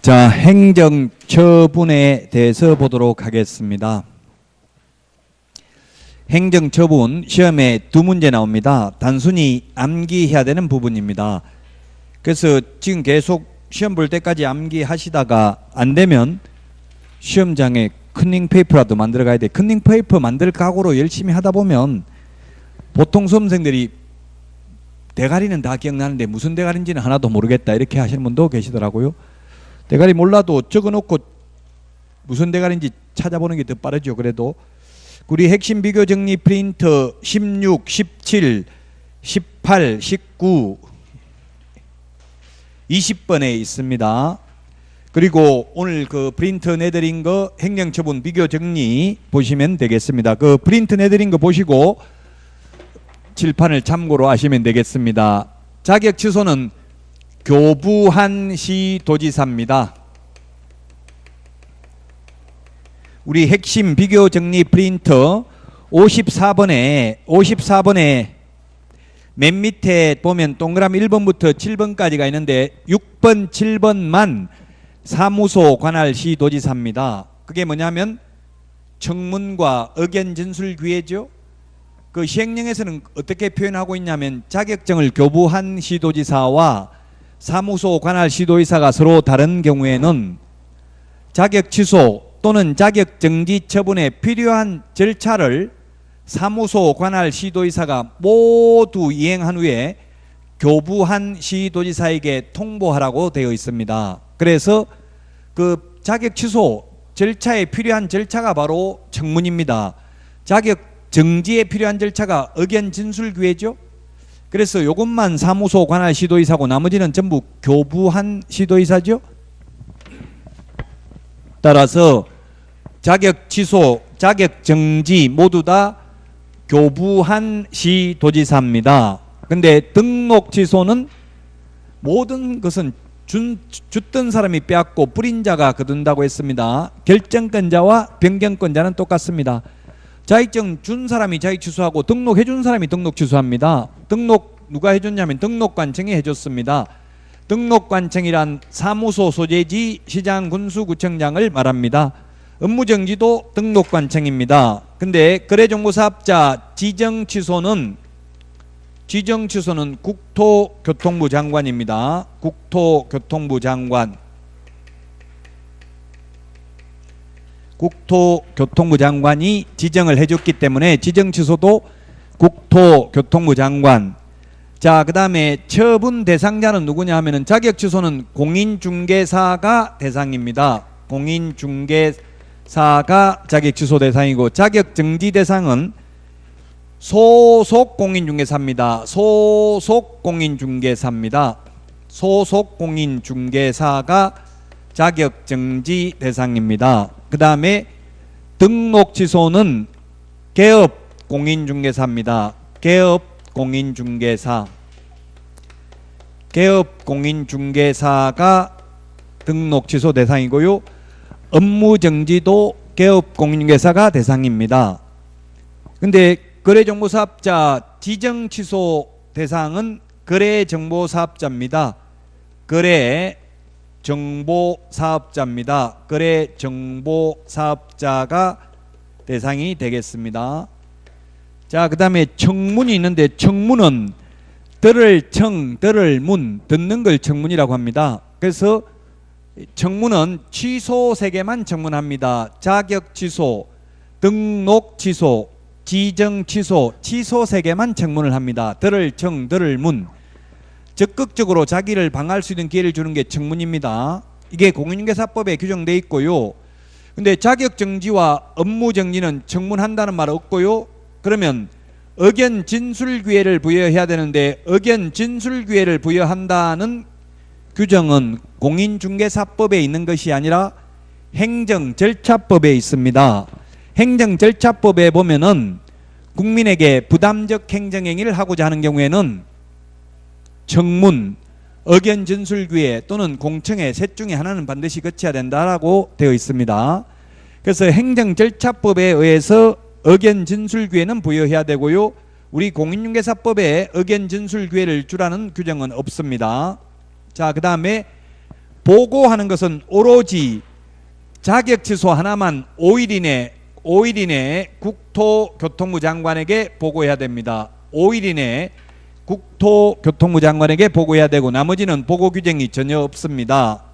자, 행정처분에 대해서 보도록 하겠습니다. 행정처분 시험에 두 문제 나옵니다. 단순히 암기해야 되는 부분입니다. 그래서 지금 계속 시험 볼 때까지 암기하시다가 안 되면 시험장에 커닝페이퍼라도 만들어 가야 돼. 커닝페이퍼 만들 각오로 열심히 하다 보면 보통 수험생들이 대가리는 다 기억나는데 무슨 대가리인지는 하나도 모르겠다 이렇게 하시는 분도 계시더라고요. 대가리 몰라도 적어놓고 무슨 대가리인지 찾아보는 게 더 빠르죠. 그래도 우리 핵심 비교 정리 프린터 16, 17, 18, 19, 20번에 있습니다. 그리고 오늘 그 프린터 내드린 거 행정처분 비교 정리 보시면 되겠습니다. 그 프린터 내드린 거 보시고 칠판을 참고로 하시면 되겠습니다. 자격 취소는 교부한 시도지사입니다. 우리 핵심 비교 정리 프린터 54번에 맨 밑에 보면 동그라미 1번부터 7번까지가 있는데 6번, 7번만 사무소 관할 시도지사입니다. 그게 뭐냐면 청문과 의견 진술 기회죠. 그 시행령에서는 어떻게 표현하고 있냐면 자격증을 교부한 시도지사와 사무소 관할 시도지사가 서로 다른 경우에는 자격 취소 또는 자격 정지 처분에 필요한 절차를 사무소 관할 시도지사가 모두 이행한 후에 교부한 시도지사에게 통보하라고 되어 있습니다. 그래서 그 자격 취소 절차에 필요한 절차가 바로 청문입니다. 자격 정지에 필요한 절차가 의견 진술 기회죠. 그래서 이것만 사무소 관할 시도지사고 나머지는 전부 교부한 시도지사죠. 따라서 자격 취소, 자격 정지 모두 다 교부한 시도지사입니다. 근데 등록 취소는 모든 것은 줬던 사람이 빼앗고 뿌린 자가 거둔다고 했습니다. 결정권자와 변경권자는 똑같습니다. 자격증 준 사람이 자격 취소하고 등록해 준 사람이 등록 취소합니다. 등록 누가 해줬냐면 등록관청이 해줬습니다. 등록관청이란 사무소 소재지 시장 군수구청장을 말합니다. 업무정지도 등록관청입니다. 근데 거래정보사업자 지정취소는 국토교통부 장관입니다. 국토교통부 장관. 국토교통부 장관이 지정을 해줬기 때문에 지정 취소도 국토교통부 장관. 자, 그 다음에 처분 대상자는 누구냐 하면은 자격 취소는 공인중개사가 대상입니다. 공인중개사가 자격 취소 대상이고 자격 정지 대상은 소속 공인중개사입니다. 소속 공인중개사입니다. 소속 공인중개사가 자격 정지 대상입니다. 그 다음에 등록 취소는 개업 공인중개사입니다. 개업 공인중개사. 개업 공인중개사가 등록 취소 대상이고요. 업무 정지도 개업 공인중개사가 대상입니다. 근데 거래정보사업자 지정 취소 대상은 거래정보사업자입니다. 거래정보사업자입니다. 거래정보사업자가 대상이 되겠습니다. 자, 그 다음에 청문이 있는데 청문은 들을 청, 들을 문, 듣는 걸 청문이라고 합니다. 그래서 청문은 취소 3개만 청문합니다. 자격 취소, 등록 취소, 지정 취소, 취소 3개만 청문을 합니다. 들을 청, 들을 문. 적극적으로 자기를 방어할 수 있는 기회를 주는 게 청문입니다. 이게 공인중개사법에 규정되어 있고요. 근데 자격 정지와 업무 정지는 청문한다는 말 없고요. 그러면 의견 진술 기회를 부여해야 되는데 의견 진술 기회를 부여한다는 규정은 공인중개사법에 있는 것이 아니라 행정절차법에 있습니다. 행정절차법에 보면은 국민에게 부담적 행정행위를 하고자 하는 경우에는 청문, 의견 진술 기회 또는 공청회 셋 중에 하나는 반드시 거쳐야 된다라고 되어 있습니다. 그래서 행정절차법에 의해서 의견 진술 기회는 부여해야 되고요. 우리 공인중개사법에 의견 진술 기회를 주라는 규정은 없습니다. 자, 그 다음에 보고하는 것은 오로지 자격 취소 하나만 5일 이내 국토교통부 장관에게 보고해야 됩니다. 5일 이내 국토교통부 장관에게 보고해야 되고 나머지는 보고 규정이 전혀 없습니다.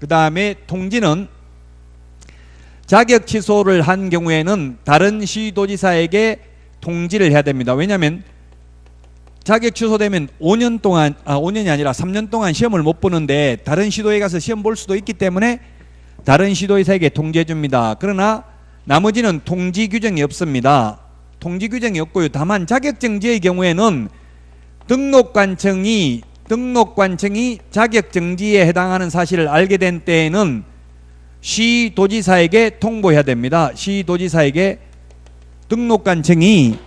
그 다음에 통지는 자격 취소를 한 경우에는 다른 시도지사에게 통지를 해야 됩니다. 왜냐하면 자격 취소되면 5년 동안 5년이 아니라 3년 동안 시험을 못 보는데 다른 시도에 가서 시험 볼 수도 있기 때문에 다른 시도지사에게 통지해 줍니다. 그러나 나머지는 통지 규정이 없습니다. 통지 규정이 없고요. 다만 자격정지의 경우에는 등록관청이 자격정지에 해당하는 사실을 알게 된 때에는 시도지사에게 통보해야 됩니다. 시도지사에게 등록관청이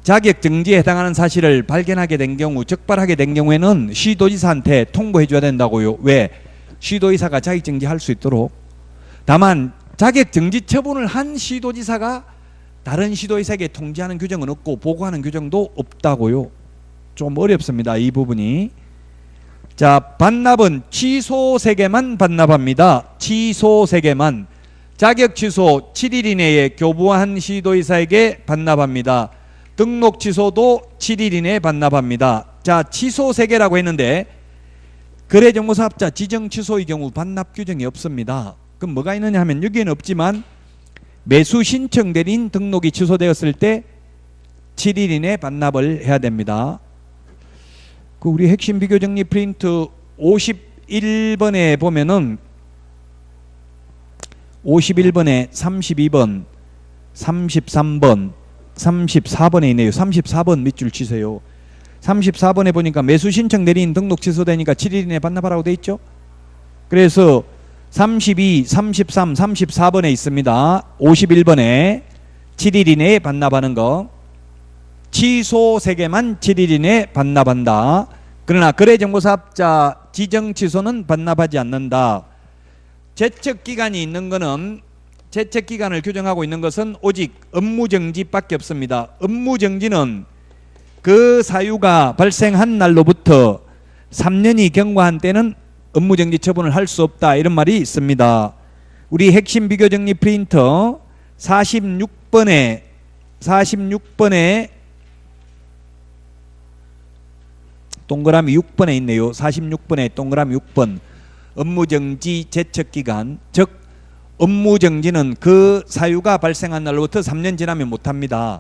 자격정지에 해당하는 사실을 발견하게 된 경우, 적발하게 된 경우에는 시도지사한테 통보해 줘야 된다고요. 왜? 시도지사가 자격정지할 수 있도록. 다만 자격정지 처분을 한 시도지사가 다른 시도지사에게 통지하는 규정은 없고 보고하는 규정도 없다고요. 좀 어렵습니다. 이 부분이. 자, 반납은 취소 세계만 반납합니다. 취소 세계만. 자격 취소 7일 이내에 교부한 시도지사에게 반납합니다. 등록 취소도 7일 이내에 반납합니다. 자, 취소 세계라고 했는데 거래정보사업자 지정 취소의 경우 반납 규정이 없습니다. 그럼 뭐가 있느냐 하면 여기에는 없지만 매수 신청 대리인 등록이 취소되었을 때 7일 이내 반납을 해야 됩니다. 그 우리 핵심 비교 정리 프린트 51번에 보면은 51번에 32번, 33번, 34번에 있네요. 34번 밑줄 치세요. 34번에 보니까 매수 신청 대리인 등록 취소되니까 7일 이내 반납하라고 돼 있죠. 그래서 32, 33, 34번에 있습니다. 51번에 7일 이내에 반납하는 거. 취소 세계만 7일 이내에 반납한다. 그러나 거래정보사업자 지정 취소는 반납하지 않는다. 제척기간이 있는 거는 제척기간을 규정하고 있는 것은 오직 업무정지밖에 없습니다. 업무정지는 그 사유가 발생한 날로부터 3년이 경과한 때는 업무정지 처분을 할 수 없다. 이런 말이 있습니다. 우리 핵심 비교정리 프린터 46번에 동그라미 6번에 있네요. 46번에 동그라미 6번. 업무정지 제척기간, 즉 업무정지는 그 사유가 발생한 날로부터 3년 지나면 못합니다.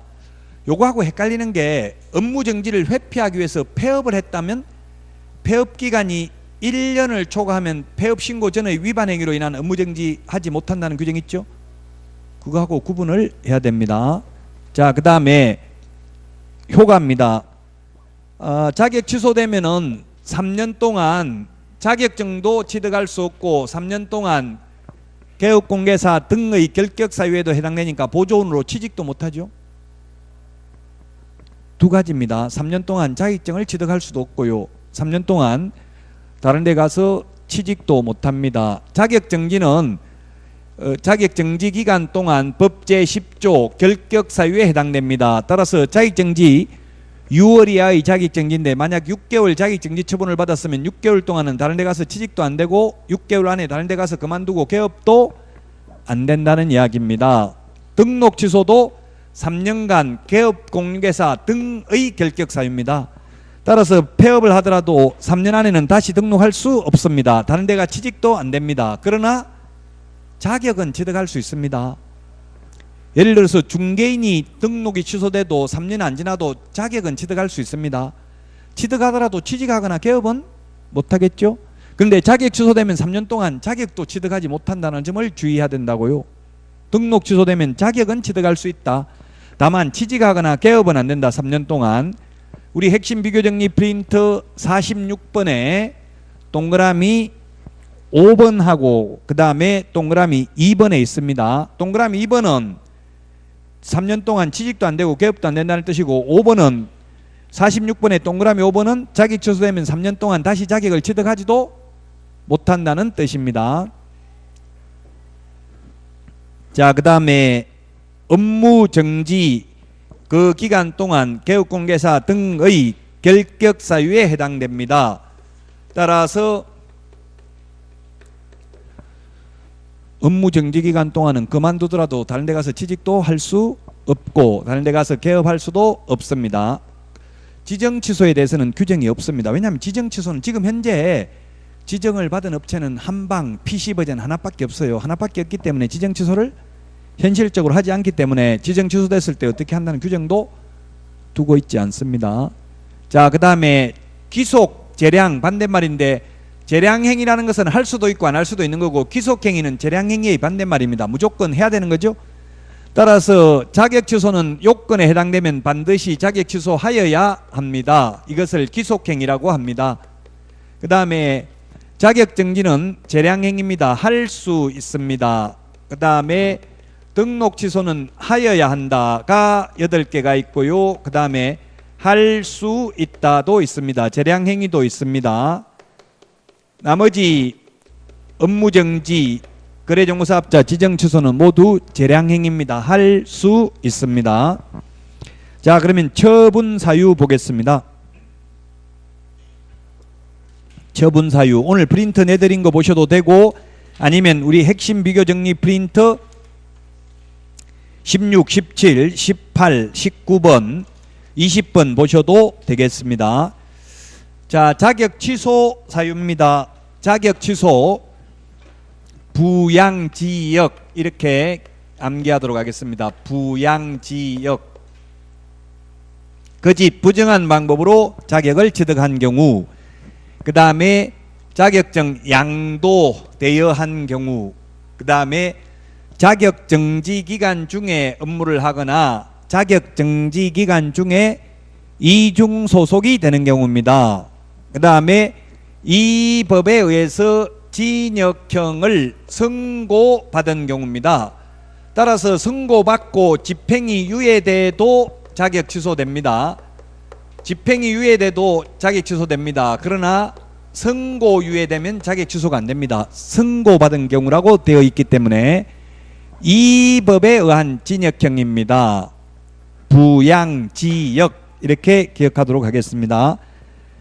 요거하고 헷갈리는 게 업무정지를 회피하기 위해서 폐업을 했다면 폐업기간이 1년을 초과하면 폐업신고 전의 위반 행위로 인한 업무정지 하지 못한다는 규정이 있죠. 그거하고 구분을 해야 됩니다. 자, 그 다음에 효과입니다. 자격 취소되면은 3년 동안 자격증도 취득할 수 없고 3년 동안 개업공개사 등의 결격 사유에도 해당되니까 보조원으로 취직도 못하죠. 두 가지입니다. 3년 동안 자격증을 취득할 수도 없고요. 3년 동안 다른 데 가서 취직도 못합니다. 자격정지는 자격정지 기간 동안 법 제10조 결격 사유에 해당됩니다. 따라서 자격정지 6월 이하의 자격정지인데 만약 6개월 자격정지 처분을 받았으면 6개월 동안은 다른 데 가서 취직도 안 되고 6개월 안에 다른 데 가서 그만두고 개업도 안 된다는 이야기입니다. 등록 취소도 3년간 개업공개사 등의 결격 사유입니다. 따라서 폐업을 하더라도 3년 안에는 다시 등록할 수 없습니다. 다른 데가 취직도 안 됩니다. 그러나 자격은 취득할 수 있습니다. 예를 들어서 중개인이 등록이 취소돼도 3년 안 지나도 자격은 취득할 수 있습니다. 취득하더라도 취직하거나 개업은 못하겠죠. 그런데 자격 취소되면 3년 동안 자격도 취득하지 못한다는 점을 주의해야 된다고요. 등록 취소되면 자격은 취득할 수 있다. 다만 취직하거나 개업은 안 된다. 3년 동안. 우리 핵심 비교정리 프린트 46번에 동그라미 5번하고 그 다음에 동그라미 2번에 있습니다. 동그라미 2번은 3년 동안 취직도 안 되고 개업도 안 된다는 뜻이고 5번은 46번에 동그라미 5번은 자격 취소되면 3년 동안 다시 자격을 취득하지도 못한다는 뜻입니다. 자, 그 다음에 업무정지 그 기간 동안 개업공개사 등의 결격 사유에 해당됩니다. 따라서 업무 정지 기간 동안은 그만두더라도 다른 데 가서 취직도 할 수 없고 다른 데 가서 개업할 수도 없습니다. 지정 취소에 대해서는 규정이 없습니다. 왜냐하면 지정 취소는 지금 현재 지정을 받은 업체는 한방 PC 버전 하나밖에 없어요. 하나밖에 없기 때문에 지정 취소를 현실적으로 하지 않기 때문에 지정 취소됐을 때 어떻게 한다는 규정도 두고 있지 않습니다. 자, 그 다음에 기속 재량 반대말인데, 재량행위라는 것은 할 수도 있고 안 할 수도 있는 거고, 기속행위는 재량행위의 반대말입니다. 무조건 해야 되는 거죠. 따라서 자격 취소는 요건에 해당되면 반드시 자격 취소하여야 합니다. 이것을 기속행위라고 합니다. 그 다음에 자격 정지는 재량행위입니다. 할 수 있습니다. 그 다음에 등록 취소는 하여야 한다가 8개가 있고요. 그 다음에 할 수 있다도 있습니다. 재량행위도 있습니다. 나머지 업무정지, 거래정보사업자 지정 취소는 모두 재량행위입니다. 할 수 있습니다. 자, 그러면 처분사유 보겠습니다. 처분사유 오늘 프린트 내드린 거 보셔도 되고, 아니면 우리 핵심 비교정리 프린트 16, 17, 18, 19번, 20번 보셔도 되겠습니다. 자, 자격 취소 사유입니다. 자격 취소 부양지역 이렇게 암기하도록 하겠습니다. 부양지역 거짓 부정한 방법으로 자격을 취득한 경우, 그 다음에 자격증 양도되어 한 경우, 그 다음에 자격정지 기간 중에 업무를 하거나 자격정지 기간 중에 이중 소속이 되는 경우입니다. 그 다음에 이 법에 의해서 징역형을 선고받은 경우입니다. 따라서 선고받고 집행이 유예돼도 자격 취소됩니다. 집행이 유예돼도 자격 취소됩니다. 그러나 선고 유예되면 자격 취소가 안 됩니다. 선고받은 경우라고 되어 있기 때문에 이 법에 의한 징역형입니다. 부양지역 이렇게 기억하도록 하겠습니다.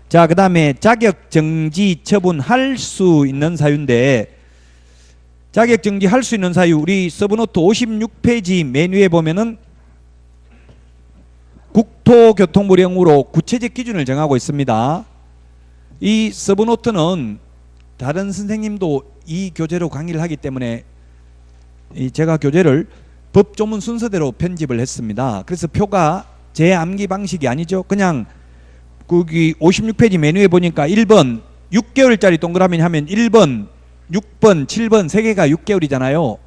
자, 그 다음에 자격정지 처분할 수 있는 사유인데, 자격정지 할 수 있는 사유 우리 서브노트 56페이지 메뉴에 보면은 국토교통부령으로 구체적 기준을 정하고 있습니다. 이 서브노트는 다른 선생님도 이 교재로 강의를 하기 때문에 제가 교재를 법조문 순서대로 편집을 했습니다. 그래서 표가 제 암기 방식이 아니죠. 그냥 거기 56페이지 메뉴에 보니까 1번 6개월짜리 동그라미 하면 1번, 6번, 7번 3개가 6개월이잖아요.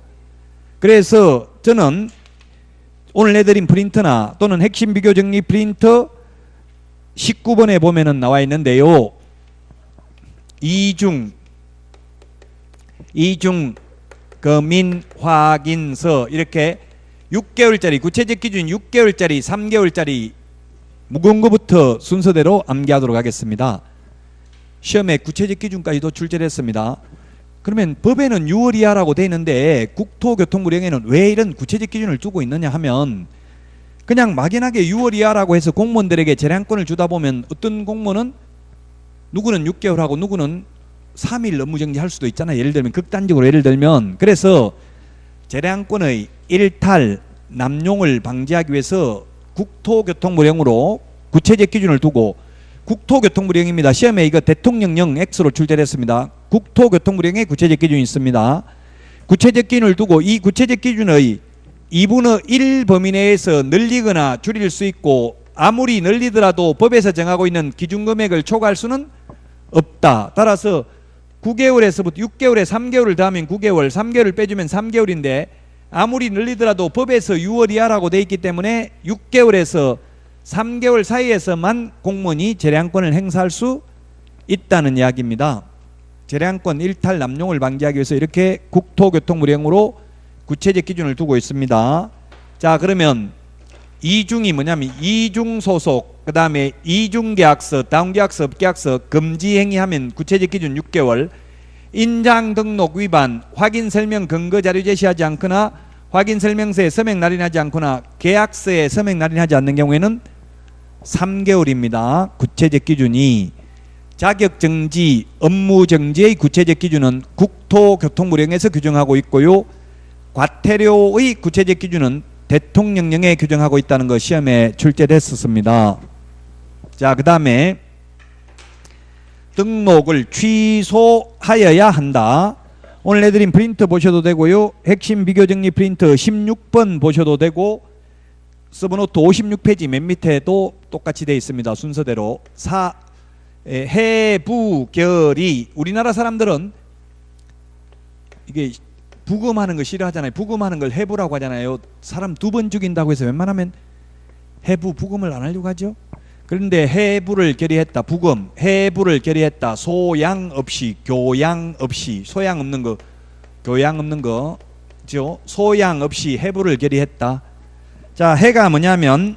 그래서 저는 오늘 내드린 프린트나 또는 핵심 비교 정리 프린트 19번에 보면은 나와 있는데요. 이중 거민 확인서 이렇게 6개월짜리 구체적 기준 6개월짜리 3개월짜리 무거운 것부터 순서대로 암기하도록 하겠습니다. 시험에 구체적 기준까지도 출제를 했습니다. 그러면 법에는 6월 이하라고 되어 있는데 국토교통부령에는 왜 이런 구체적 기준을 두고 있느냐 하면, 그냥 막연하게 6월 이하라고 해서 공무원들에게 재량권을 주다 보면 어떤 공무원은 누구는 6개월하고 누구는 3일 업무정지 할 수도 있잖아요. 예를 들면 극단적으로 예를 들면. 그래서 재량권의 일탈 남용을 방지하기 위해서 국토교통부령으로 구체적 기준을 두고, 국토교통부령입니다. 시험에 이거 대통령령 X로 출제를 했습니다. 국토교통부령에 구체적 기준이 있습니다. 구체적 기준을 두고 이 구체적 기준의 2분의 1 범위 내에서 늘리거나 줄일 수 있고, 아무리 늘리더라도 법에서 정하고 있는 기준금액을 초과할 수는 없다. 따라서 9개월에서부터 6개월에 3개월을 더하면 9개월, 3개월을 빼주면 3개월인데 아무리 늘리더라도 법에서 6월 이하라고 돼 있기 때문에 6개월에서 3개월 사이에서만 공무원이 재량권을 행사할 수 있다는 이야기입니다. 재량권 일탈 남용을 방지하기 위해서 이렇게 국토교통부령으로 구체적 기준을 두고 있습니다. 자, 그러면 이중이 뭐냐면 이중소속, 그 다음에 이중계약서, 다운계약서, 업계약서 금지행위하면 구체적 기준 6개월, 인장등록 위반, 확인설명 근거자료 제시하지 않거나 확인설명서에 서명 날인하지 않거나 계약서에 서명 날인하지 않는 경우에는 3개월입니다. 구체적 기준이. 자격정지, 업무정지의 구체적 기준은 국토교통부령에서 규정하고 있고요. 과태료의 구체적 기준은 대통령령에 규정하고 있다는 거 시험에 출제됐었습니다. 자, 그 다음에 등록을 취소하여야 한다. 오늘 내드린 프린트 보셔도 되고요. 핵심 비교정리 프린트 16번 보셔도 되고, 서브노트 56페이지 맨 밑에도 똑같이 되어 있습니다. 순서대로. 해부결의. 우리나라 사람들은 이게 부검하는 거 싫어하잖아요. 부검하는 걸 해부라고 하잖아요. 사람 2번 죽인다고 해서 웬만하면 해부 부검을 안 하려고 하죠. 그런데 해부를 결의했다. 부검. 해부를 결의했다. 소양 없이, 교양 없이. 소양 없는 거, 교양 없는 거, 그죠? 소양 없이 해부를 결의했다. 자, 해가 뭐냐면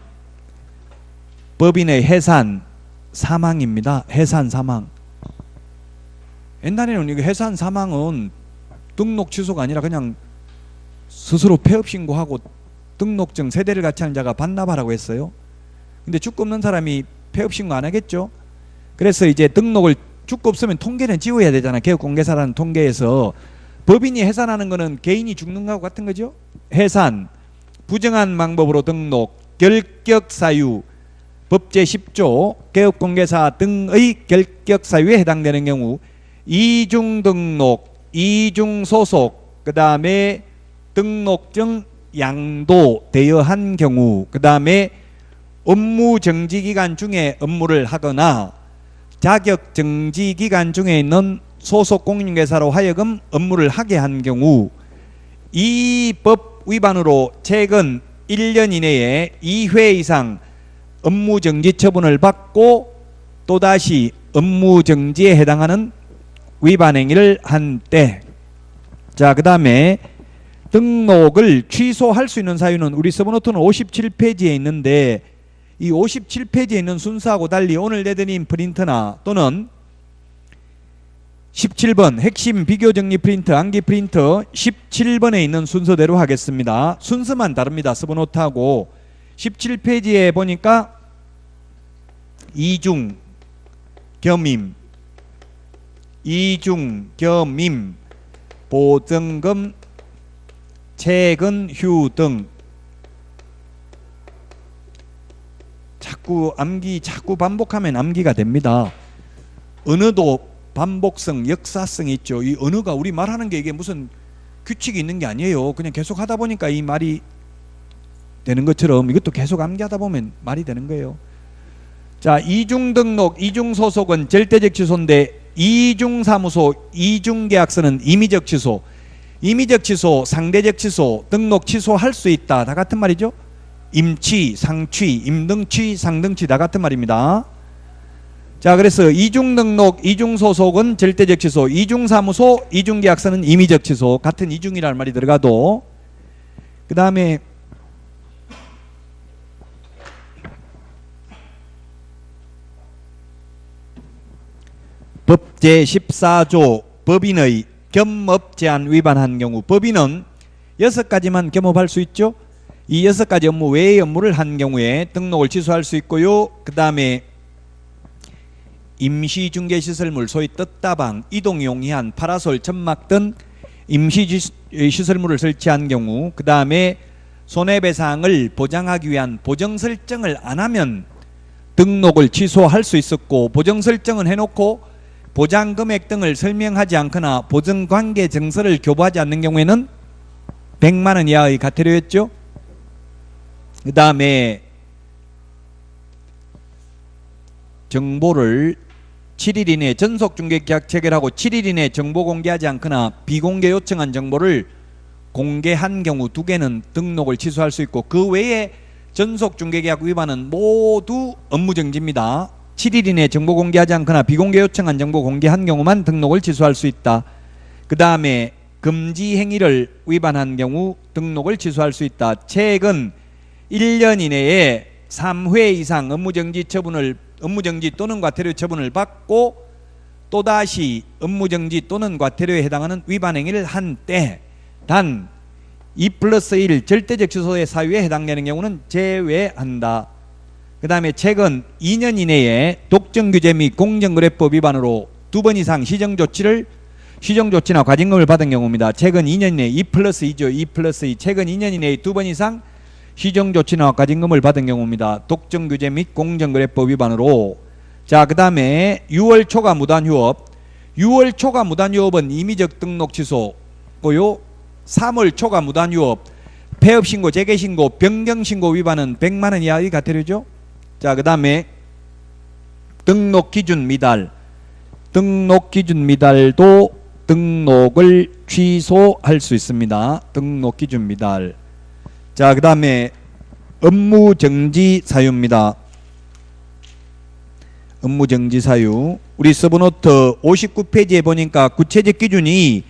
법인의 해산 사망입니다. 해산 사망. 옛날에는 이거 해산 사망은 등록 취소가 아니라 그냥 스스로 폐업 신고하고 등록증 세대를 같이 하는 자가 반납하라고 했어요. 근데 죽고 없는 사람이 폐업 신고 안 하겠죠. 그래서 이제 등록을 죽고 없으면 통계는 지워야 되잖아. 개업공개사라는 통계에서. 법인이 해산하는 거는 개인이 죽는 거하고 같은 거죠. 해산, 부정한 방법으로 등록, 결격 사유, 법제 10조 개업공개사 등의 결격 사유에 해당되는 경우, 이중 등록, 이중 소속, 그 다음에 등록증 양도되어한 경우, 그 다음에 업무 정지 기간 중에 업무를 하거나 자격 정지 기간 중에 있는 소속 공인중개사로 하여금 업무를 하게 한 경우, 이 법 위반으로 최근 1년 이내에 2회 이상 업무정지 처분을 받고 또다시 업무정지에 해당하는 위반 행위를 한 때. 자, 그 다음에 등록을 취소할 수 있는 사유는 우리 서브노트는 57페이지에 있는데, 이 57페이지에 있는 순서하고 달리 오늘 내드린 프린트나 또는 17번 핵심 비교정리 프린트, 암기 프린트 17번에 있는 순서대로 하겠습니다. 순서만 다릅니다. 서브노트하고. 17페이지에 보니까 이중 겸임, 이중 겸임, 보증금, 채근휴 등 자꾸 암기, 자꾸 반복하면 암기가 됩니다. 언어도 반복성, 역사성이 있죠. 이 언어가 우리 말하는 게 이게 무슨 규칙이 있는 게 아니에요. 그냥 계속 하다 보니까 이 말이 되는 것처럼 이것도 계속 암기하다 보면 말이 되는 거예요. 자, 이중 등록, 이중 소속은 절대적 취소인데, 이중 사무소, 이중 계약서는 임의적 취소. 임의적 취소, 상대적 취소, 등록 취소할 수 있다. 다 같은 말이죠. 임취, 상취, 임등취, 상등취 다 같은 말입니다. 자, 그래서 이중 등록, 이중 소속은 절대적 취소, 이중 사무소, 이중 계약서는 임의적 취소. 같은 이중이라는 말이 들어가도. 그 다음에 법 제14조 법인의 겸업 제한 위반한 경우, 법인은 6가지만 겸업할 수 있죠. 이 6가지 업무 외의 업무를 한 경우에 등록을 취소할 수 있고요. 그 다음에 임시중개시설물, 소위 떴다방, 이동용이한 파라솔, 천막 등 임시시설물을 설치한 경우, 그 다음에 손해배상을 보장하기 위한 보정설정을 안 하면 등록을 취소할 수 있었고, 보정설정은 해놓고 보장금액 등을 설명하지 않거나 보증관계 증서를 교부하지 않는 경우에는 100만원 이하의 과태료였죠. 그 다음에 정보를 7일 이내에 전속중개계약 체결하고 7일 이내에 정보 공개하지 않거나 비공개 요청한 정보를 공개한 경우 2개는 등록을 취소할 수 있고, 그 외에 전속중개계약 위반은 모두 업무정지입니다. 7일 이내에 정보 공개하지 않거나 비공개 요청한 정보 공개한 경우만 등록을 취소할 수 있다. 그 다음에 금지 행위를 위반한 경우 등록을 취소할 수 있다. 최근 1년 이내에 3회 이상 업무정지 또는 과태료 처분을 받고 또다시 업무정지 또는 과태료에 해당하는 위반 행위를 한 때, 단 2+1 절대적 취소의 사유에 해당되는 경우는 제외한다. 그 다음에 최근 2년 이내에 독점규제 및 공정거래법 위반으로 2번 이상 시정조치나 과징금을 받은 경우입니다. 최근 2년 이내에 2+2죠. 2+2. 최근 2년 이내에 2번 이상 시정조치나 과징금을 받은 경우입니다. 독점규제 및 공정거래법 위반으로. 자, 그 다음에 6월 초과 무단휴업. 6월 초과 무단휴업은 임의적 등록 취소고요. 3월 초과 무단휴업, 폐업신고, 재개신고, 변경신고 위반은 100만 원 이하의 과태료죠. 자, 그 다음에 등록기준 미달. 등록기준 미달도 등록을 취소할 수 있습니다. 등록기준 미달. 자, 그 다음에 업무정지 사유입니다. 업무정지 사유. 우리 서브노트 59페이지에 보니까 구체적 기준이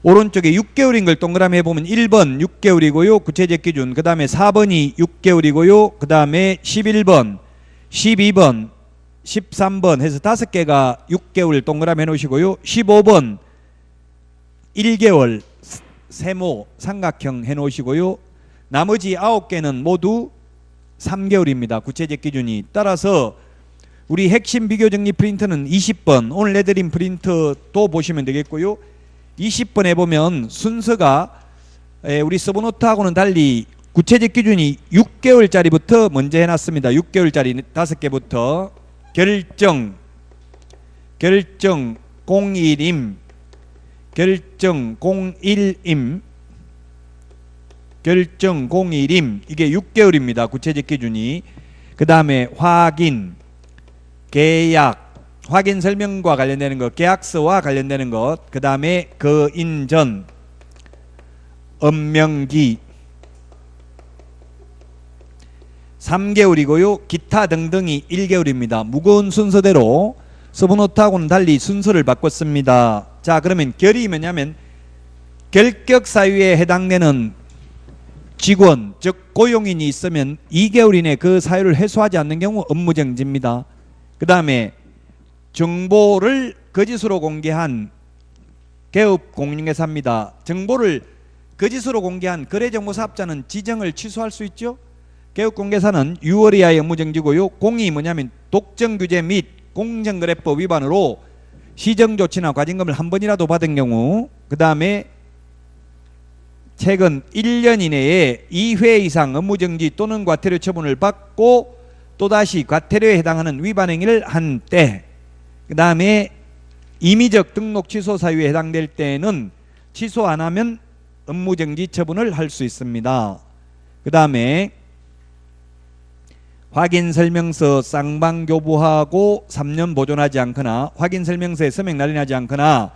오른쪽에 6개월인 걸 동그라미 해보면 1번 6개월이고요. 구체적 기준. 그 다음에 4번이 6개월이고요. 그 다음에 11번, 12번, 13번 해서 5개가 6개월 동그라미 해놓으시고요. 15번 1개월 세모 삼각형 해놓으시고요. 나머지 9개는 모두 3개월입니다. 구체적 기준이. 따라서 우리 핵심 비교정리 프린트는 20번 오늘 내드린 프린트도 보시면 되겠고요. 20번에 보면 순서가 우리 서브노트하고는 달리 구체적 기준이 6개월짜리부터 먼저 해놨습니다. 6개월짜리 5개부터 결정 01임, 결정 01임, 결정 01임. 이게 6개월입니다. 구체적 기준이. 그 다음에 확인, 계약, 확인 설명과 관련되는 것, 계약서와 관련되는 것, 그 다음에 거인전, 업명기 3개월이고요. 기타 등등이 1개월입니다. 무거운 순서대로 서브노트하고는 달리 순서를 바꿨습니다. 자, 그러면 결이 뭐냐면 결격 사유에 해당되는 직원, 즉 고용인이 있으면 2개월 이내 그 사유를 해소하지 않는 경우 업무정지입니다. 그 다음에 정보를 거짓으로 공개한 개업공인중개사입니다. 정보를 거짓으로 공개한 거래정보사업자는 지정을 취소할 수 있죠. 개업공개사는 6월 이하의 업무정지고요. 공이 뭐냐면 독점규제 및 공정거래법 위반으로 시정조치나 과징금을 한 번이라도 받은 경우, 그 다음에 최근 1년 이내에 2회 이상 업무정지 또는 과태료 처분을 받고 또다시 과태료에 해당하는 위반 행위를 한 때, 그 다음에 임의적 등록 취소 사유에 해당될 때는 취소 안 하면 업무정지 처분을 할 수 있습니다. 그 다음에 확인설명서 쌍방교부하고 3년 보존하지 않거나, 확인설명서에 서명 날인하지 않거나,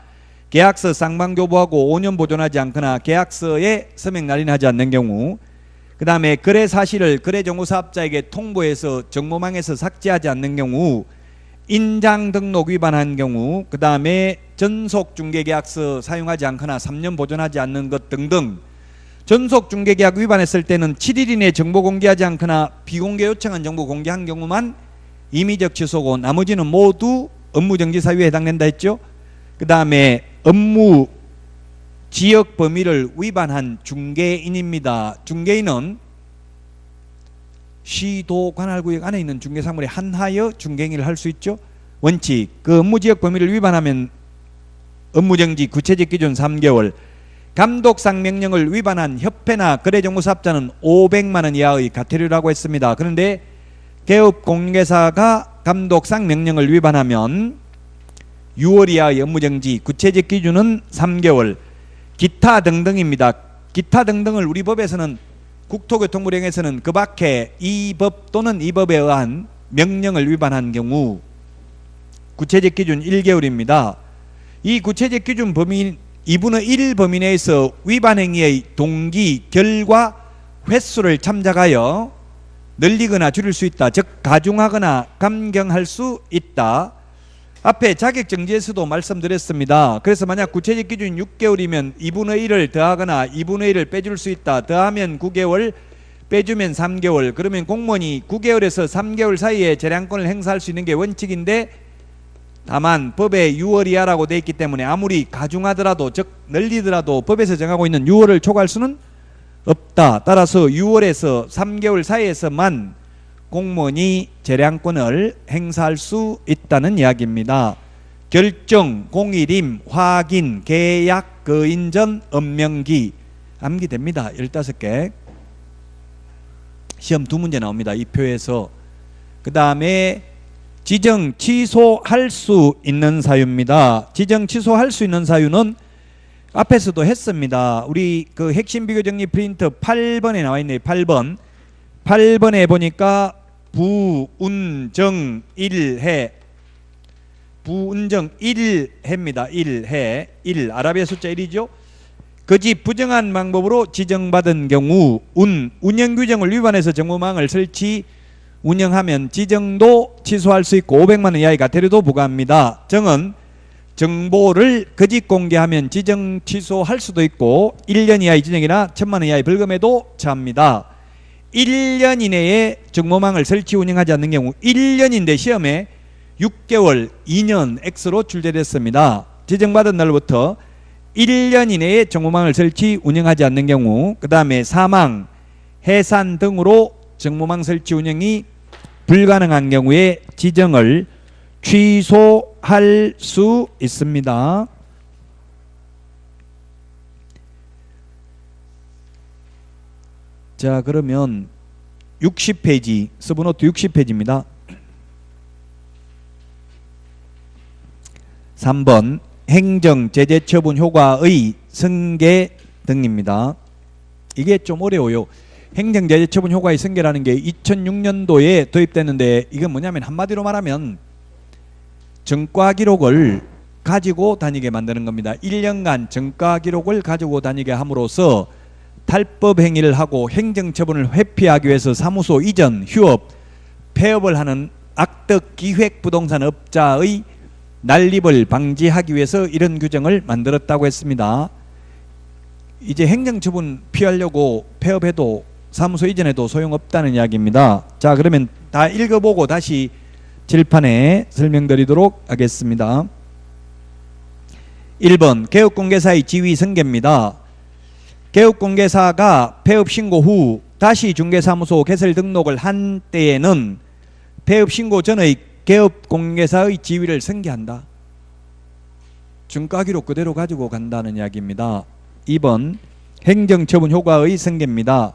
계약서 쌍방교부하고 5년 보존하지 않거나 계약서에 서명 날인하지 않는 경우, 그 다음에 거래 사실을 거래정보사업자에게 통보해서 정보망에서 삭제하지 않는 경우, 인장 등록 위반한 경우, 그 다음에 전속중개계약서 사용하지 않거나 3년 보존하지 않는 것 등등. 전속중개계약 위반했을 때는 7일 이내 정보 공개하지 않거나 비공개 요청한 정보 공개한 경우만 임의적 취소고, 나머지는 모두 업무정지 사유에 해당된다 했죠. 그 다음에 업무 지역 범위를 위반한 중개인입니다. 중개인은 시도 관할구역 안에 있는 중개사물에 한하여 중개행위를 할 수 있죠. 원칙, 그 업무지역 범위를 위반하면 업무정지, 구체적 기준 3개월. 감독상 명령을 위반한 협회나 거래정보사업자는 500만 원 이하의 과태료라고 했습니다. 그런데 개업공인중개사가 감독상 명령을 위반하면 6월 이하의 업무정지, 구체적 기준은 3개월. 기타 등등입니다. 기타 등등을 우리 법에서는, 국토교통부령에서는 그 밖에 이 법 또는 이 법에 의한 명령을 위반한 경우 구체적 기준 1개월입니다. 이 구체적 기준 범위 2분의 1 범위 내에서 위반 행위의 동기, 결과, 횟수를 참작하여 늘리거나 줄일 수 있다. 즉 가중하거나 감경할 수 있다. 앞에 자격정지에서도 말씀드렸습니다. 그래서 만약 구체적 기준 6개월이면 2분의 1을 더하거나 2분의 1을 빼줄 수 있다. 더하면 9개월, 빼주면 3개월. 그러면 공무원이 9개월에서 3개월 사이에 재량권을 행사할 수 있는 게 원칙인데, 다만 법에 6월 이하라고 되어 있기 때문에 아무리 가중하더라도, 즉 늘리더라도 법에서 정하고 있는 6월을 초과할 수는 없다. 따라서 6월에서 3개월 사이에서만 공무원이 재량권을 행사할 수 있다는 이야기입니다. 결정, 공일임, 확인, 계약, 거인전, 엄명기 암기됩니다. 15개. 시험 2문제 나옵니다. 이 표에서. 그 다음에 지정, 취소할 수 있는 사유입니다. 지정, 취소할 수 있는 사유는 앞에서도 했습니다. 우리 그 핵심 비교 정리 프린트 8번에 나와 있네요. 8번. 8번에 보니까 부운정 1해. 부운정 1해입니다. 1해. 1. 아라비아 숫자 1이죠. 거지 부정한 방법으로 지정받은 경우 운영규정을 위반해서 정보망을 설치 운영하면 지정도 취소할 수 있고 500만 원 이하의 과태료도 부과합니다. 정은 정보를 거짓 공개하면 지정 취소할 수도 있고 1년 이하의 지정이나 1000만 원 이하의 벌금에도 처합니다. 1년 이내에 정보망을 설치 운영하지 않는 경우 1년인데 시험에 6개월, 2년 X로 출제됐습니다. 지정받은 날부터 1년 이내에 정보망을 설치 운영하지 않는 경우, 그 다음에 사망, 해산 등으로 정보망 설치 운영이 불가능한 경우에 지정을 취소할 수 있습니다. 자, 그러면 60페이지, 서브노트 60페이지입니다. 3번 행정 제재 처분 효과의 승계 등입니다. 이게 좀 어려워요. 행정 제재 처분 효과의 승계라는 게 2006년도에 도입됐는데 이건 뭐냐면 한마디로 말하면 전과 기록을 가지고 다니게 만드는 겁니다. 1년간 전과 기록을 가지고 다니게 함으로써 탈법 행위를 하고 행정처분을 회피하기 위해서 사무소 이전, 휴업, 폐업을 하는 악덕 기획부동산 업자의 난립을 방지하기 위해서 이런 규정을 만들었다고 했습니다. 이제 행정처분 피하려고 폐업해도 사무소 이전에도 소용없다는 이야기입니다. 자, 그러면 다 읽어보고 다시 칠판에 설명드리도록 하겠습니다. 1번 개업공개사의 지위 승계입니다. 개업공개사가 폐업신고 후 다시 중개사무소 개설 등록을 한 때에는 폐업신고 전의 개업공개사의 지위를 승계한다. 중과기록 그대로 가지고 간다는 이야기입니다. 2번 행정처분 효과의 승계입니다.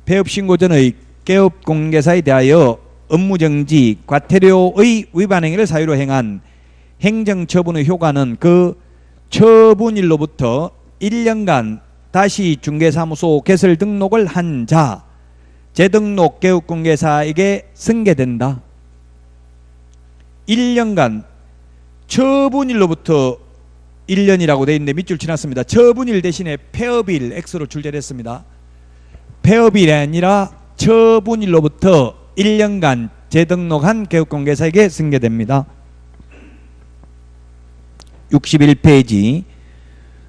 폐업신고 전의 개업공개사에 대하여 업무정지, 과태료의 위반행위를 사유로 행한 행정처분의 효과는 그 처분일로부터 1년간 다시 중개사무소 개설 등록을 한 자, 재등록 개업공개사에게 승계된다. 1년간 처분일로부터 1년이라고 되어 있는데 밑줄 지났습니다. 처분일 대신에 폐업일 X로 출제됐습니다. 폐업일이 아니라 처분일로부터 1년간 재등록한 개업공개사에게 승계됩니다. 61페이지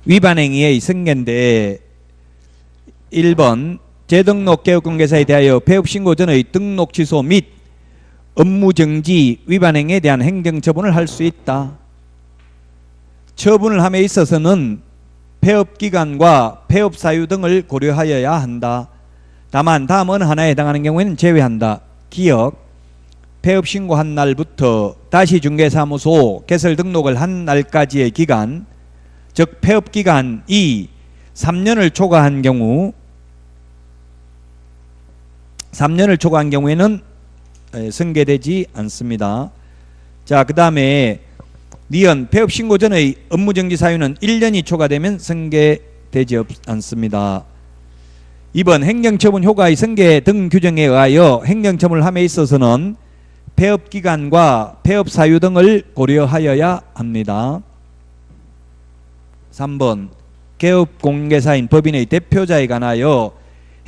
위반행위의 승계인데 1번 재등록 개업공개사에 대하여 폐업신고 전의 등록 취소 및 업무정지 위반행위에 대한 행정처분을 할 수 있다. 처분을 함에 있어서는 폐업기간과 폐업사유 등을 고려하여야 한다. 다만 다음 어느 하나에 해당하는 경우에는 제외한다. 기억, 폐업신고한 날부터 다시 중개사무소 개설 등록을 한 날까지의 기간, 즉 폐업기간이 3년을 초과한 경우 3년을 초과한 경우에는 승계되지 않습니다. 자, 그 다음에 니은 폐업신고 전의 업무정지 사유는 1년이 초과되면 승계되지 않습니다. 2번 행정처분 효과의 승계 등 규정에 의하여 행정처분을 함에 있어서는 폐업기간과 폐업사유 등을 고려하여야 합니다. 3번 개업공개사인 법인의 대표자에 관하여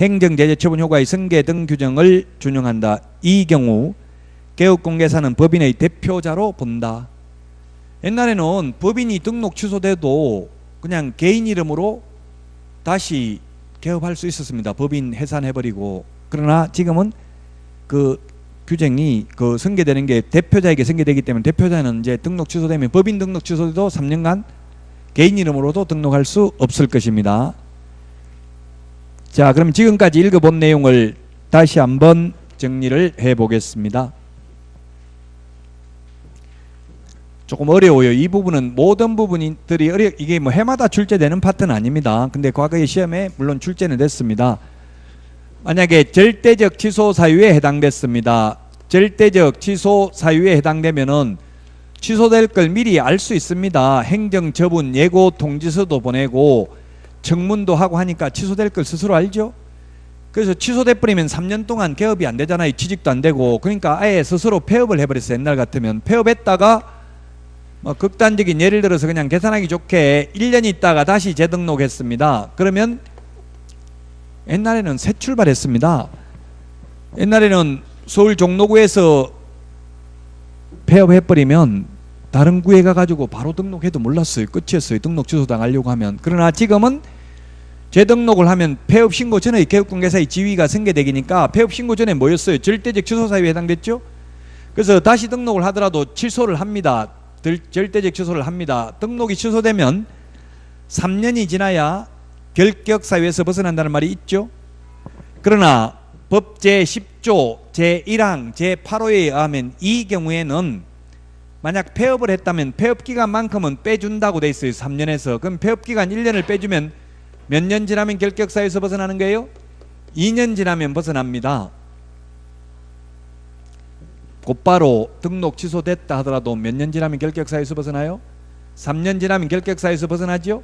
행정제재처분 효과의 승계 등 규정을 준용한다. 이 경우 개업공개사는 법인의 대표자로 본다. 옛날에는 법인이 등록 취소돼도 그냥 개인 이름으로 다시 개업할 수 있었습니다. 법인 해산해버리고. 그러나 지금은 그 규정이 그 승계되는 게 대표자에게 승계되기 때문에 대표자는 이제 등록 취소되면 법인 등록 취소돼도 3년간 개인 이름으로도 등록할 수 없을 것입니다. 자, 그럼 지금까지 읽어본 내용을 다시 한번 정리를 해보겠습니다. 조금 어려워요. 이 부분은 모든 부분들이 이게 뭐 해마다 출제되는 파트는 아닙니다. 근데 과거의 시험에 물론 출제는 됐습니다. 만약에 절대적 취소 사유에 해당됐습니다. 절대적 취소 사유에 해당되면은 취소될 걸 미리 알 수 있습니다. 행정처분 예고 통지서도 보내고 청문도 하고 하니까 취소될 걸 스스로 알죠. 그래서 취소돼 버리면 3년 동안 개업이 안 되잖아요. 취직도 안 되고. 그러니까 아예 스스로 폐업을 해버렸어요. 옛날 같으면 폐업했다가 극단적인 예를 들어서 그냥 계산하기 좋게 1년 있다가 다시 재등록했습니다. 그러면 옛날에는 새 출발했습니다. 옛날에는 서울 종로구에서 폐업해버리면 다른 구에 가가지고 바로 등록해도 몰랐어요. 끝이었어요. 등록 취소당하려고 하면. 그러나 지금은 재등록을 하면 폐업신고 전의 개업공개사의 지위가 승계되기니까 폐업신고 전에 뭐였어요? 절대적 취소 사유에 해당됐죠? 그래서 다시 등록을 하더라도 취소를 합니다. 절대적 취소를 합니다. 등록이 취소되면 3년이 지나야 결격 사유에서 벗어난다는 말이 있죠. 그러나 법 제10조 제1항 제8호에 의하면 이 경우에는 만약 폐업을 했다면 폐업기간만큼은 빼준다고 돼 있어요. 3년에서. 그럼 폐업기간 1년을 빼주면 몇 년 지나면 결격 사유에서 벗어나는 거예요? 2년 지나면 벗어납니다. 곧바로 등록 취소됐다 하더라도 몇 년 지나면 결격 사유에서 벗어나요? 3년 지나면 결격 사유에서 벗어나죠?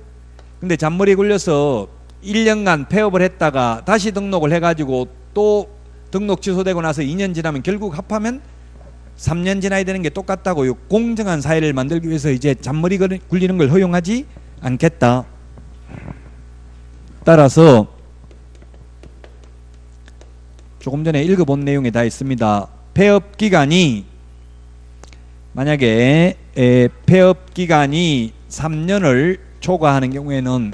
근데 잔머리에 굴려서 1년간 폐업을 했다가 다시 등록을 해가지고 또 등록 취소되고 나서 2년 지나면 결국 합하면 3년 지나야 되는 게 똑같다고요. 공정한 사회를 만들기 위해서 이제 잔머리 굴리는 걸 허용하지 않겠다. 따라서 조금 전에 읽어본 내용에 다 있습니다. 폐업기간이 만약에 폐업기간이 3년을 초과하는 경우에는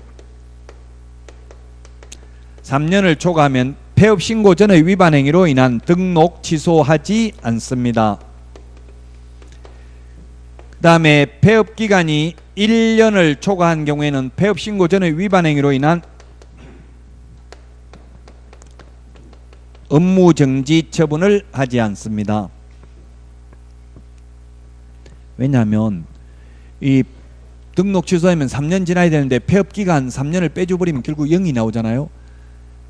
3년을 초과하면 폐업신고 전의 위반 행위로 인한 등록 취소하지 않습니다. 그 다음에 폐업기간이 1년을 초과한 경우에는 폐업신고 전의 위반 행위로 인한 업무정지 처분을 하지 않습니다. 왜냐하면 이 등록 취소하면 3년 지나야 되는데 폐업기간 3년을 빼줘버리면 결국 0이 나오잖아요.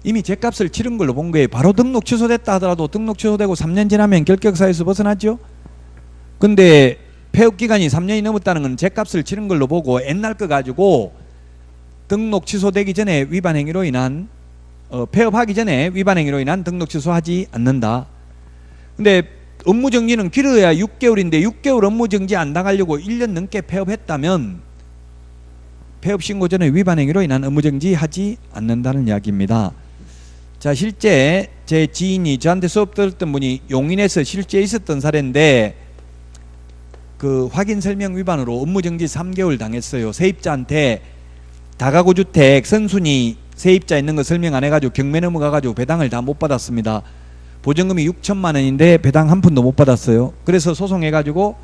이미 죗값을 치른 걸로 본 거예요. 바로 등록 취소됐다 하더라도 등록 취소되고 3년 지나면 결격사유에서 벗어나죠. 근데 폐업기간이 3년이 넘었다는 건 죗값을 치른 걸로 보고 옛날 거 가지고 등록 취소되기 전에 위반 행위로 인한 폐업하기 전에 위반 행위로 인한 등록 취소하지 않는다. 근데 업무정지는 길어야 6개월인데 6개월 업무정지 안 당하려고 1년 넘게 폐업했다면 폐업신고 전에 위반 행위로 인한 업무정지 하지 않는다는 이야기입니다. 자, 실제 제 지인이 저한테 수업 들었던 분이 용인에서 실제 있었던 사례인데 그 확인 설명 위반으로 업무정지 3개월 당했어요. 세입자한테 다가구 주택 선순위 세입자 있는 거 설명 안 해가지고 경매 넘어가가지고 배당을 다 못 받았습니다. 보증금이 6천만 원인데 배당 한 푼도 못 받았어요. 그래서 소송해가지고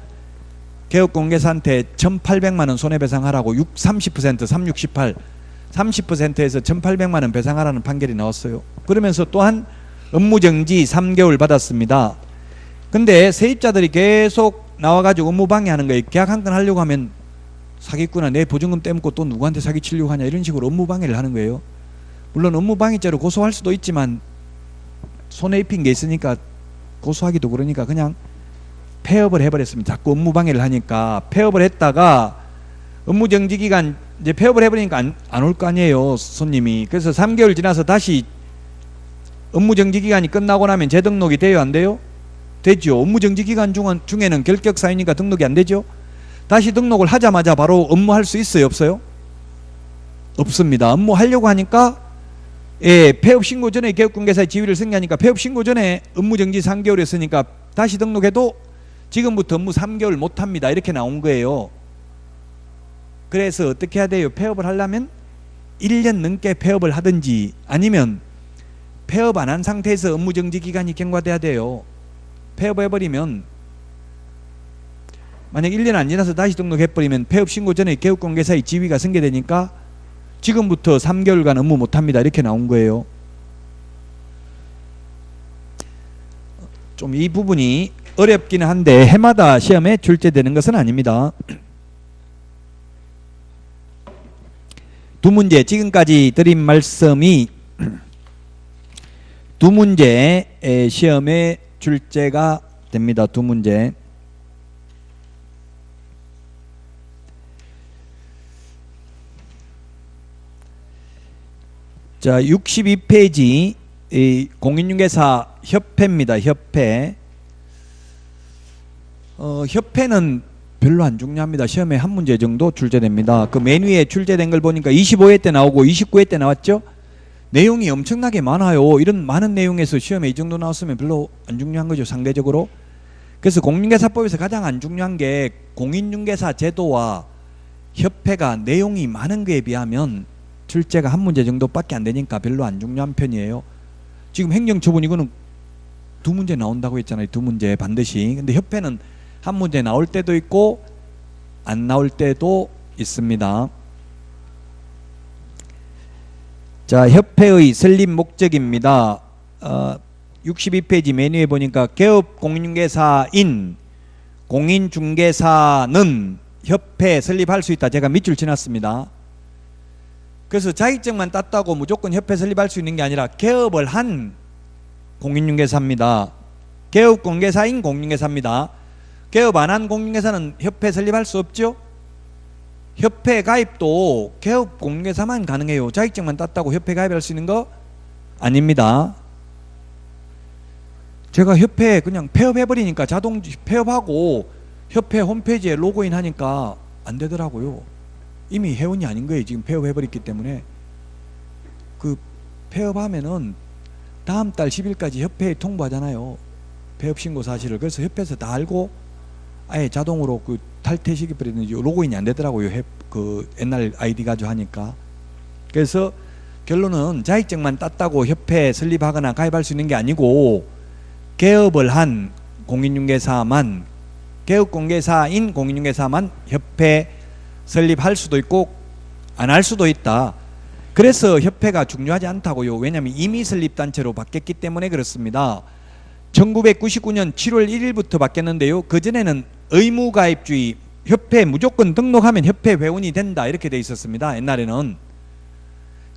개업공개사한테 1,800만 원 손해배상하라고 30% 368 30%에서 1,800만 원 배상하라는 판결이 나왔어요. 그러면서 또한 업무정지 3개월 받았습니다. 근데 세입자들이 계속 나와가지고 업무방해하는 거예요. 계약 한 건 하려고 하면 사기꾼아 내 보증금 떼먹고 또 누구한테 사기치려고 하냐 이런 식으로 업무방해를 하는 거예요. 물론 업무방해죄로 고소할 수도 있지만 손해 입힌 게 있으니까 고소하기도 그러니까 그냥 폐업을 해버렸습니다. 자꾸 업무방해를 하니까 폐업을 했다가 업무정지기간 이제 폐업을 해버리니까 안 올 거 아니에요 손님이. 그래서 3개월 지나서 다시 업무정지기간이 끝나고 나면 재등록이 돼요 안 돼요? 되죠. 업무정지기간 중에는 결격사유니까 등록이 안 되죠. 다시 등록을 하자마자 바로 업무할 수 있어요 없어요? 없습니다. 업무하려고 하니까 폐업신고 전에 개업공개사의 지위를 승계하니까 폐업신고 전에 업무정지 3개월 했으니까 다시 등록해도 지금부터 업무 3개월 못합니다 이렇게 나온 거예요. 그래서 어떻게 해야 돼요? 폐업을 하려면 1년 넘게 폐업을 하든지 아니면 폐업 안 한 상태에서 업무정지 기간이 경과돼야 돼요. 폐업해버리면 만약 1년 안 지나서 다시 등록해버리면 폐업신고 전에 개업공개사의 지위가 승계되니까 지금부터 3개월간 업무 못합니다 이렇게 나온 거예요. 좀 이 부분이 어렵기는 한데 해마다 시험에 출제되는 것은 아닙니다. 두 문제, 지금까지 드린 말씀이 두 문제 시험에 출제가 됩니다. 두 문제. 자, 62페이지 공인중개사 협회입니다. 협회. 협회는 별로 안 중요합니다. 시험에 한 문제 정도 출제됩니다. 그 맨 위에 출제된 걸 보니까 25회 때 나오고 29회 때 나왔죠. 내용이 엄청나게 많아요. 이런 많은 내용에서 시험에 이 정도 나왔으면 별로 안 중요한 거죠, 상대적으로. 그래서 공인중개사법에서 가장 안 중요한 게 공인중개사 제도와 협회가 내용이 많은 거에 비하면 출제가 한 문제 정도밖에 안 되니까 별로 안 중요한 편이에요. 지금 행정처분 이거는 두 문제 나온다고 했잖아요. 두 문제 반드시. 근데 협회는 한 문제 나올 때도 있고 안 나올 때도 있습니다. 자, 협회의 설립 목적입니다. 62페이지 메뉴에 보니까 개업 공인중개사인 공인중개사는 협회 설립할 수 있다. 제가 밑줄 지났습니다. 그래서 자격증만 땄다고 무조건 협회 설립할 수 있는 게 아니라 개업을 한 공인중개사입니다. 개업 공개사인 공인중개사입니다. 개업 안 한 공인중개사는 협회 설립할 수 없죠. 협회 가입도 개업 공인중개사만 가능해요. 자격증만 땄다고 협회 가입할 수 있는 거 아닙니다. 제가 협회 그냥 폐업해버리니까 자동 폐업하고 협회 홈페이지에 로그인 하니까 안 되더라고요. 이미 회원이 아닌 거예요. 지금 폐업해버렸기 때문에. 그 폐업하면은 다음 달 10일까지 협회에 통보하잖아요. 폐업 신고 사실을. 그래서 협회에서 다 알고 아예 자동으로 그 탈퇴시켜버리는지 로그인이 안 되더라고요. 그 옛날 아이디 가지고 하니까. 그래서 결론은 자격증만 땄다고 협회 설립하거나 가입할 수 있는 게 아니고 개업을 한 공인중개사만, 개업공개사인 공인중개사만 협회 설립할 수도 있고 안 할 수도 있다. 그래서 협회가 중요하지 않다고요. 왜냐하면 이미 설립단체로 바뀌었기 때문에 그렇습니다. 1999년 7월 1일부터 바뀌었는데요. 그전에는 의무가입주의, 협회 무조건 등록하면 협회 회원이 된다 이렇게 돼 있었습니다. 옛날에는.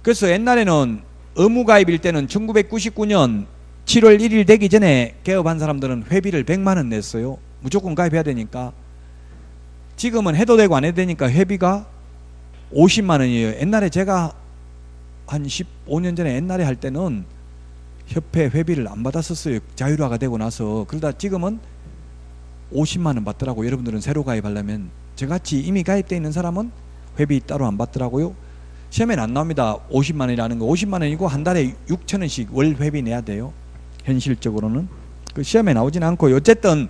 그래서 옛날에는 의무가입일 때는 1999년 7월 1일 되기 전에 개업한 사람들은 회비를 100만 원 냈어요. 무조건 가입해야 되니까. 지금은 해도 되고 안 해도 되니까 회비가 50만 원이에요. 옛날에 제가 한 15년 전에 옛날에 할 때는 협회 회비를 안 받았었어요. 자율화가 되고 나서. 그러다 지금은 50만 원 받더라고요. 여러분들은 새로 가입하려면. 저같이 이미 가입되어 있는 사람은 회비 따로 안 받더라고요. 시험에는 안 나옵니다. 50만 원이라는 거. 50만 원이고 한 달에 6천 원씩 월 회비 내야 돼요. 현실적으로는. 그 시험에 나오지는 않고요. 어쨌든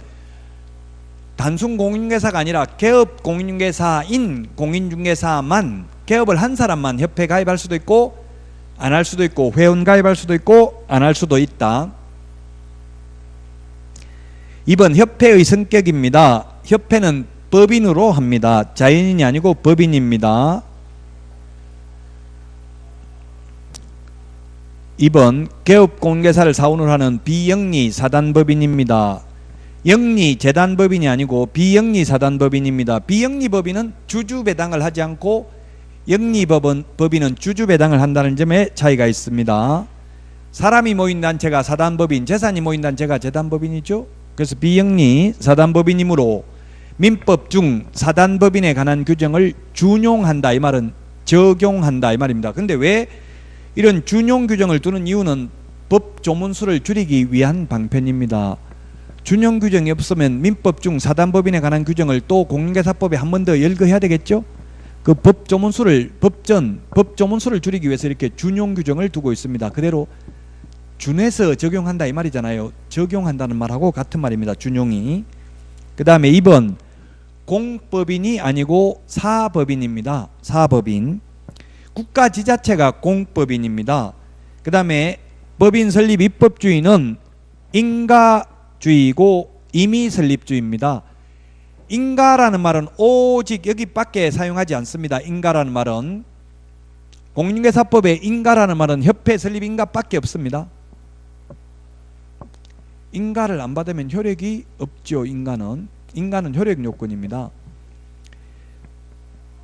단순 공인중개사가 아니라 개업 공인중개사인 공인중개사만, 개업을 한 사람만 협회 가입할 수도 있고 안 할 수도 있고, 회원 가입할 수도 있고 안 할 수도 있다. 2번 협회의 성격입니다. 협회는 법인으로 합니다. 자연인이 아니고 법인입니다. 2번 개업 공개사를 사원으로 하는 비영리 사단법인입니다. 영리 재단법인이 아니고 비영리 사단법인입니다. 비영리 법인은 주주배당을 하지 않고 영리 법인은 주주배당을 한다는 점에 차이가 있습니다. 사람이 모인 단체가 사단법인, 재산이 모인 단체가 재단법인이죠. 그래서 비영리 사단법인이므로 민법 중 사단법인에 관한 규정을 준용한다 이 말은 적용한다 이 말입니다. 근데 왜 이런 준용 규정을 두는 이유는 법 조문수를 줄이기 위한 방편입니다. 준용 규정이 없으면 민법 중 사단법인에 관한 규정을 또 공인중개사법에 한 번 더 열거해야 되겠죠. 그 법 조문수를 법 조문수를 줄이기 위해서 이렇게 준용 규정을 두고 있습니다. 그대로 준해서 적용한다 이 말이잖아요. 적용한다는 말하고 같은 말입니다. 준용이. 그 다음에 2번 공법인이 아니고 사법인입니다. 사법인. 국가 지자체가 공법인입니다. 그 다음에 법인 설립 입법주의는 인가주의고 임의설립주의입니다. 인가라는 말은 오직 여기밖에 사용하지 않습니다. 인가라는 말은 공인중개사법에 인가라는 말은 협회 설립 인가밖에 없습니다. 인가를 안 받으면 효력이 없죠. 인가는 효력 요건입니다.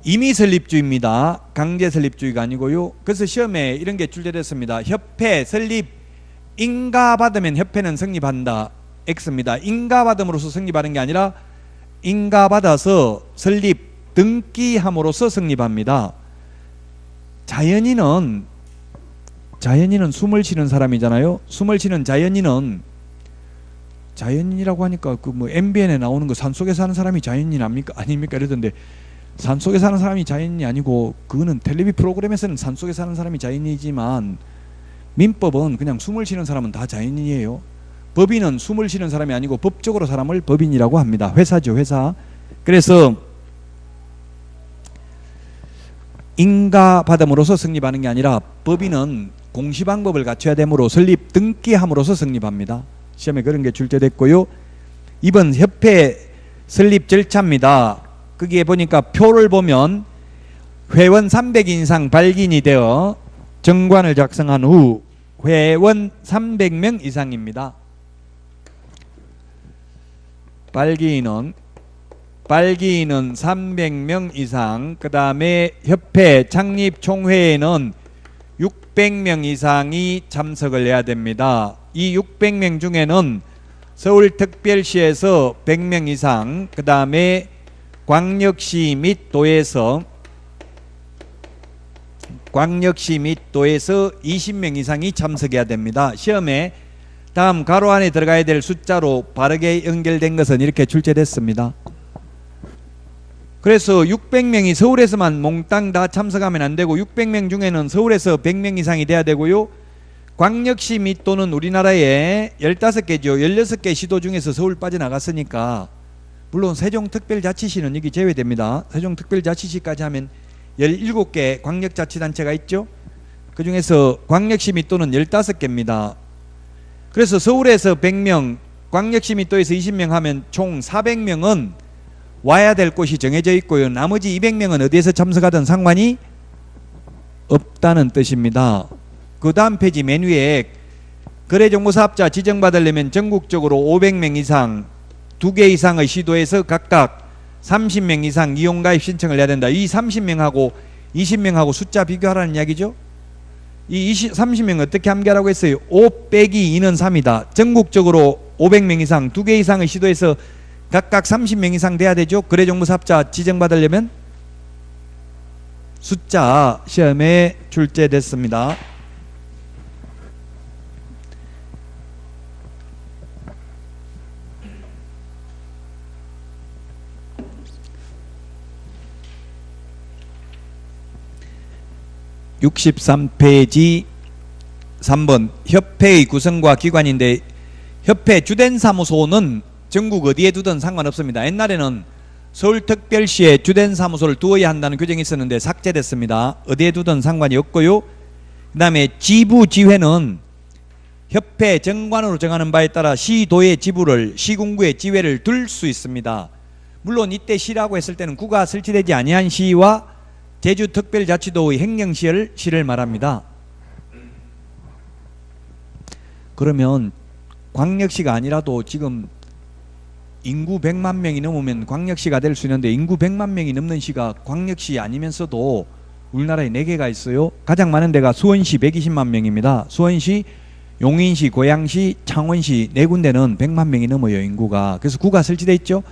임의설립주의입니다. 강제설립주의가 아니고요. 그래서 시험에 이런 게 출제됐습니다. 협회 설립 인가받으면 협회는 성립한다. X입니다. 인가받음으로써 성립하는 게 아니라 인가받아서 설립 등기함으로써 성립합니다. 자연인은 숨을 쉬는 사람이잖아요. 숨을 쉬는 자연인이라고 하니까 그 뭐 MBN에 나오는 거 산속에 사는 사람이 자연인 아닙니까 이러던데, 산속에 사는 사람이 자연인이 아니고 그거는 텔레비 프로그램에서는 산속에 사는 사람이 자연인이지만 민법은 그냥 숨을 쉬는 사람은 다 자연인이에요. 법인은 숨을 쉬는 사람이 아니고 법적으로 사람을 법인이라고 합니다. 회사죠, 회사. 그래서 인가받음으로써 성립하는 게 아니라 법인은 공시방법을 갖춰야 되므로 설립 등기함으로써 성립합니다. 시험에 그런 게 출제됐고요. 2번 협회 설립 절차입니다. 거기에 보니까 표를 보면 회원 300인 이상 발기인이 되어 정관을 작성한 후 회원 300명 이상입니다. 발기인은 300명 이상, 그 다음에 협회 창립 총회에는 600명 이상이 참석을 해야 됩니다. 이 600명 중에는 서울특별시에서 100명 이상, 그 다음에 광역시 및 도에서 20명 이상이 참석해야 됩니다. 시험에 다음 가로 안에 들어가야 될 숫자로 바르게 연결된 것은 이렇게 출제됐습니다. 그래서 600명이 서울에서만 몽땅 다 참석하면 안 되고 600명 중에는 서울에서 100명 이상이 돼야 되고요. 광역시 및 또는 우리나라에 15개죠. 16개 시도 중에서 서울 빠져나갔으니까 물론 세종특별자치시는 여기 제외됩니다. 세종특별자치시까지 하면 17개 광역자치단체가 있죠. 그 중에서 광역시 및 또는 15개입니다. 그래서 서울에서 100명, 광역시 및 도에서 20명 하면 총 400명은 와야 될 곳이 정해져 있고요. 나머지 200명은 어디에서 참석하든 상관이 없다는 뜻입니다. 그 다음 페이지 맨 위에 거래정보사업자 지정받으려면 전국적으로 500명 이상 2개 이상의 시도에서 각각 30명 이상 이용가입 신청을 해야 된다. 이 30명하고 20명하고 숫자 비교하라는 이야기죠. 이 30명 어떻게 함께하라고 했어요? 5 빼기 2는 3이다. 전국적으로 500명 이상 2개 이상의 시도에서 각각 30명 이상 돼야 되죠. 거래정보사업자 지정받으려면. 숫자 시험에 출제됐습니다. (63페이지) 3번 협회의 구성과 기관인데, 협회 주된 사무소는 전국 어디에 두든 상관없습니다. 옛날에는 서울특별시에 주된 사무소를 두어야 한다는 규정이 있었는데 삭제됐습니다. 어디에 두든 상관이 없고요. 그 다음에 지부지회는 협회 정관으로 정하는 바에 따라 시도의 지부를, 시군구의 지회를 둘 수 있습니다. 물론 이때 시라고 했을 때는 구가 설치되지 아니한 시와 제주특별자치도의 행정시를 말합니다. 그러면 광역시가 아니라도 지금 인구 100만 명이 넘으면 광역시가 될 수 있는데, 인구 100만 명이 넘는 시가 광역시 아니면서도 우리나라에 4개가 있어요. 가장 많은 데가 수원시 120만 명입니다. 수원시, 용인시, 고양시, 창원시 4군데는 100만 명이 넘어요, 인구가. 그래서 구가 설치되어 있죠.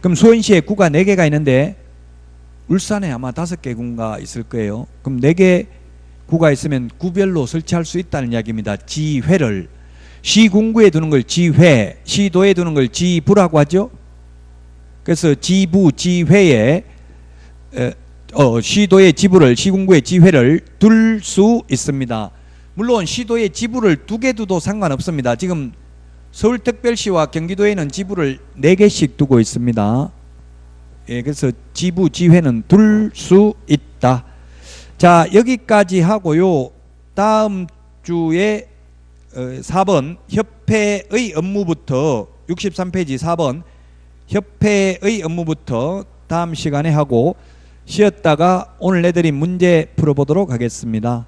그럼 수원시에 구가 4개가 있는데 울산에 아마 5개 구가 있을 거예요. 그럼 4개 구가 있으면 구별로 설치할 수 있다는 이야기입니다. 지회를. 시군구에 두는 걸 지회, 시도에 두는 걸 지부라고 하죠. 그래서 지부, 지회에 시도의 지부를, 시군구의 지회를 둘 수 있습니다. 물론 시도의 지부를 2개 두도 상관없습니다. 지금 서울특별시와 경기도에는 지부를 4개씩 두고 있습니다. 예, 그래서 지부, 지회는 둘 수 있다. 자, 여기까지 하고요. 다음 주에 4번 협회의 업무부터, 63페이지 4번 협회의 업무부터 다음 시간에 하고, 쉬었다가 오늘 내드린 문제 풀어보도록 하겠습니다.